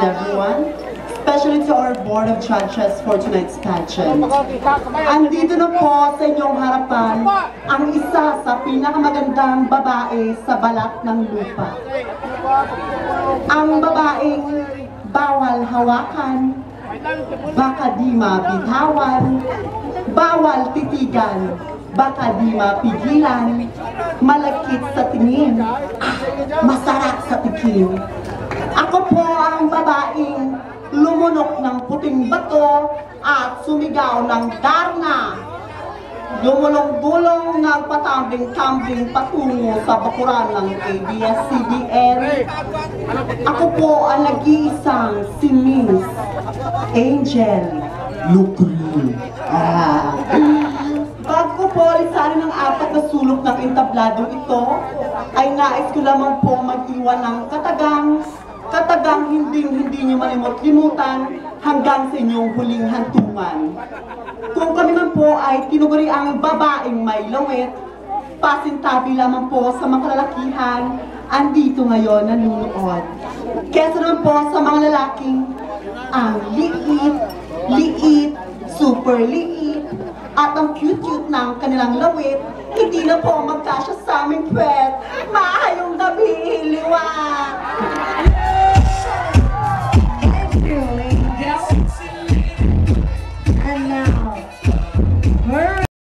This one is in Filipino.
and everyone, especially to our board of judges for tonight's pageant. Andito na po sa inyong harapan ang isa sa pinakamagandang babae sa balat ng lupa. Ang babaeng bawal hawakan, baka di mabitawan, bawal titigan, baka di mapigilan, malakit sa tingin, masarap sa tikin. Ako po ang babaeng lumunok ng puting bato at sumigaw ng darna. Lumulong-dulong nagpatambling-tambling patungo sa bakuran ng ABS-CBN. Ako po ang nag-iisang si Miss Angel Lucri. Bago po lisanin ng apat na sulok ng entabladong ito, ay nais ko lamang po mag-iwan ng katagang hindi nyo malimot-limutan hanggang sa inyong huling hantungan. Kung kami man po ay tinuguri ang babaeng may lawit, pasintabi lamang po sa mga kalalakihan, andito ngayon nanunood. Kesa naman po sa mga lalaking ang liit, super liit, at ang cute-cute ng kanilang lawit, hindi na po magkasya sa aming puwet. Maayong gabi, liwa! Thank you, ladies. And now,